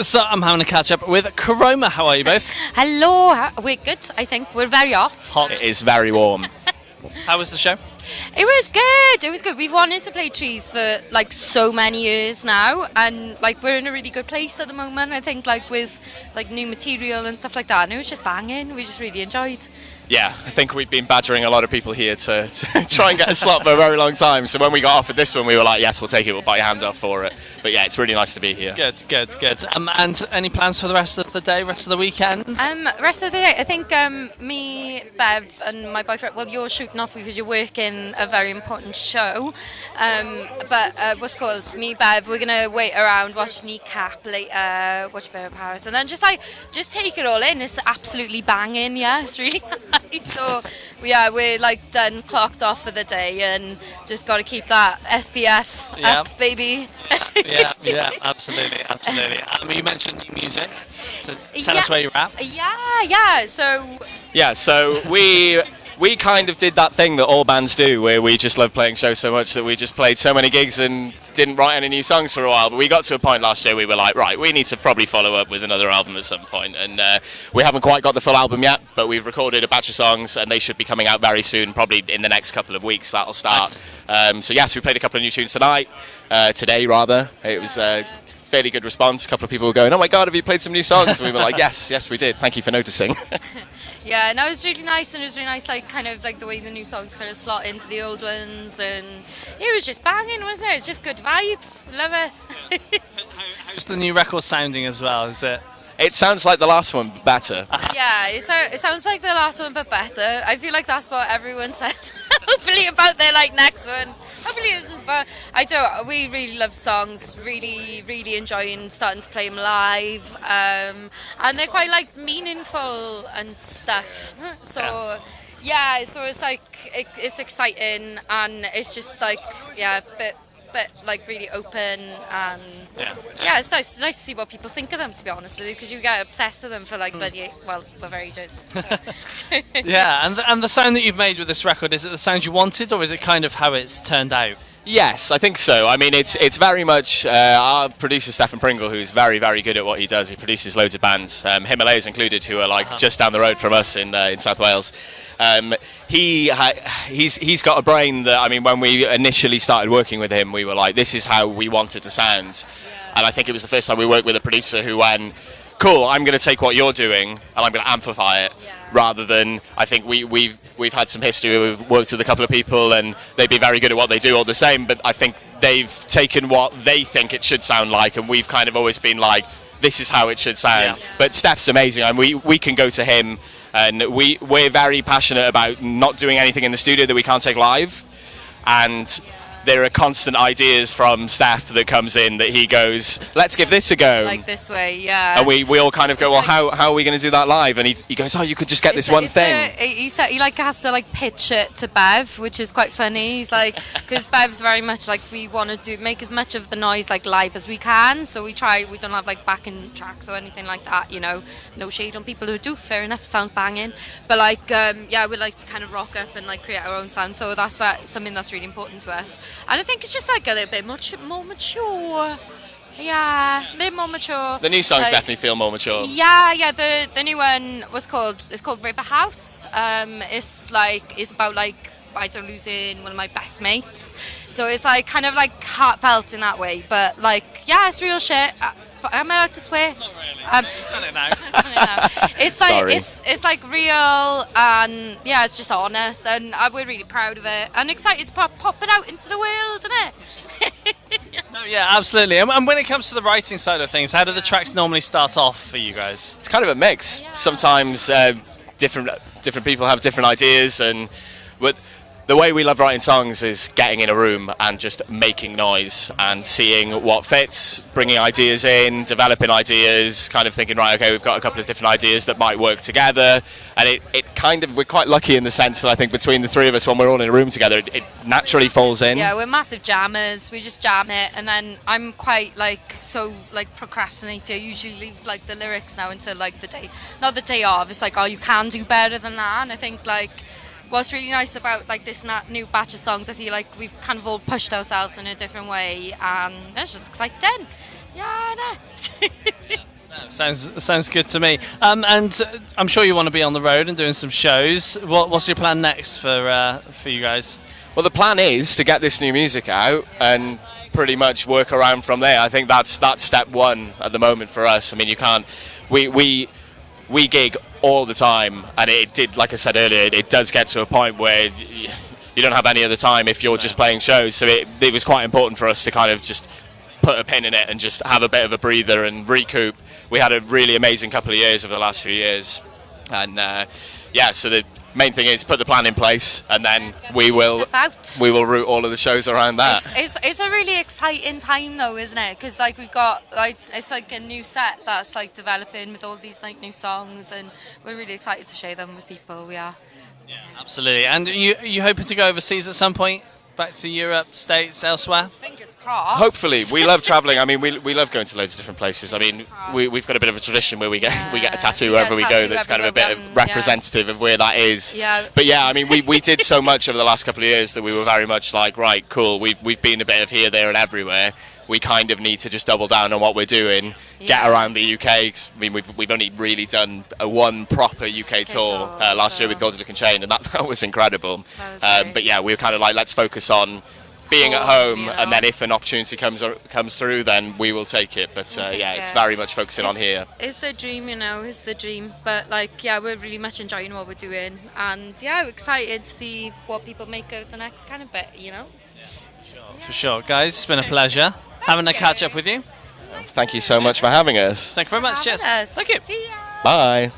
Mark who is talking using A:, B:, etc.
A: So I'm having a catch up with Chroma. How are you both?
B: Hello, we're good. I think we're very hot.
A: Hot.
C: It is very warm.
A: How was the show?
B: It was good. It was good. We've wanted to play Trees for like so many years now, and like we're in a really good place at the moment. I think like with like new material and stuff like that, and it was just banging. We just really enjoyed.
C: Yeah, I think we've been badgering a lot of people here to try and get a slot for a very long time. So when we got offered this one, we were like, yes, we'll take it. We'll buy your hand off for it. But yeah, it's really nice to be here.
A: Good. And any plans for the rest of the day, rest of the weekend?
B: Rest of the day, I think me, Bev, and my boyfriend. Well, you're shooting off because you're working a very important show. But what's called me, Bev. We're gonna wait around, watch Kneecap later, watch Bear of Paris, and then just take it all in. It's absolutely banging. Yeah, it's really nice. So we're like done, clocked off for the day, and just got to keep that SPF up, baby.
A: Yeah, absolutely. You mentioned new music. So tell us where you're at.
C: So we kind of did that thing that all bands do, where we just love playing shows so much that we just played so many gigs and didn't write any new songs for a while. But we got to a point last year we were like, right, we need to probably follow up with another album at some point. And we haven't quite got the full album yet, but we've recorded a batch of songs and they should be coming out very soon, probably in the next couple of weeks. That'll start. So yes, we played a couple of new tunes today rather. It was fairly good response. A couple of people were going, oh my god, have you played some new songs? And we were like, yes we did, thank you for noticing.
B: Yeah, no, it was really nice, and it was really nice, like kind of like the way the new songs kind of slot into the old ones, and it was just banging, wasn't it? It's just good vibes. Love it.
A: How's the new record sounding as well? Is it?
C: It sounds like the last one, but better.
B: Yeah, it sounds like the last one, but better. I feel like that's what everyone says. Hopefully about their like next one. Hopefully this is, but we really love songs. Really enjoying starting to play them live, and they're quite like meaningful and stuff. So yeah, so it's like it's exciting, and it's just like but like really open, and it's nice. It's nice to see what people think of them, to be honest with you, because you get obsessed with them for like for ages. So.
A: Yeah, and the sound that you've made with this record, is it the sound you wanted, or is it kind of how it's turned out?
C: Yes, I think so. I mean, it's very much our producer Stefan Pringle, who's very, very good at what he does. He produces loads of bands, Himalayas included, who are like just down the road from us in South Wales. He's got a brain that, I mean, when we initially started working with him, we were like, this is how we want it to sound. And I think it was the first time we worked with a producer who went, cool, I'm going to take what you're doing and I'm going to amplify it, rather than, I think we've had some history. We've worked with a couple of people and they've been very good at what they do all the same, but I think they've taken what they think it should sound like, and we've kind of always been like, this is how it should sound. But Steph's amazing, and we can go to him, and we're very passionate about not doing anything in the studio that we can't take live, and there are constant ideas from Steph that comes in that he goes, let's give this a go.
B: Like this way, yeah.
C: And we all kind of go, well, how are we going to do that live? And he goes, oh, you could just get this one thing.
B: He said he like has to like pitch it to Bev, which is quite funny. He's like, because Bev's very much like, we want to make as much of the noise like live as we can. So we don't have like backing tracks or anything like that, you know. No shade on people who do, fair enough, sounds banging. But like, we like to kind of rock up and like create our own sound. So that's something that's really important to us. And I think it's just like a little bit more mature. Yeah, a bit more mature.
C: The new songs definitely feel more mature.
B: Yeah. The new one it's called River House. It's about like losing one of my best mates. So it's like kind of like heartfelt in that way. But like, yeah, it's real shit. Am I allowed to swear?
A: Not really.
B: It's like it's like real, and yeah, it's just honest, and we're really proud of it and excited to pop it out into the world, isn't it?
A: No, yeah, absolutely. And when it comes to the writing side of things, how do the tracks normally start off for you guys?
C: It's kind of a mix. Yeah. Sometimes different people have different ideas, but the way we love writing songs is getting in a room and just making noise and seeing what fits, bringing ideas in, developing ideas, kind of thinking, right, okay, we've got a couple of different ideas that might work together. And it kind of, we're quite lucky in the sense that I think between the three of us, when we're all in a room together, it naturally falls in.
B: Yeah, we're massive jammers. We just jam it. And then I'm quite procrastinator. I usually leave like the lyrics now until like the day, not the day of. It's like, oh, you can do better than that. And I think like, what's really nice about like this new batch of songs, I feel like we've kind of all pushed ourselves in a different way, and it's just exciting. Yeah, I know.
A: Sounds good to me. And I'm sure you want to be on the road and doing some shows. What's your plan next for you guys?
C: Well, the plan is to get this new music out and pretty much work around from there. I think that's step one at the moment for us. I mean, you can't. We gig all the time, and it did, like I said earlier, it does get to a point where you don't have any other time if you're just playing shows. So it was quite important for us to kind of just put a pin in it and just have a bit of a breather and recoup. We had a really amazing couple of years over the last few years, and so the main thing is put the plan in place, and then we will route all of the shows around that.
B: It's a really exciting time though, isn't it? Because like we've got it's like a new set that's like developing with all these like new songs, and we're really excited to share them with people. We are.
A: Yeah, absolutely. And you hoping to go overseas at some point? Back to Europe, States, elsewhere?
B: Fingers crossed.
C: Hopefully. We love travelling. I mean, we love going to loads of different places. I mean, we've got a bit of a tradition where we get a tattoo wherever we go that's kind of a bit representative of where that is.
B: Yeah.
C: But yeah, I mean, we did so much over the last couple of years that we were very much like, right, cool, we've been a bit of here, there and everywhere. We kind of need to just double down on what we're doing, get around the UK. 'Cause, I mean, we've only really done one proper UK tour last year with Golden Look and Chain, and that was incredible. But yeah, we were kind of like, let's focus on being at home, and then if an opportunity comes through, then we will take it. But it's very much focusing on here.
B: It's the dream, it's the dream. But like, we're really much enjoying what we're doing, and we're excited to see what people make of the next kind of bit,
A: For sure, guys. It's been a pleasure having a catch up with you.
C: Thank you so much for having us.
A: Thank you very much. Cheers. Thank you.
C: Bye.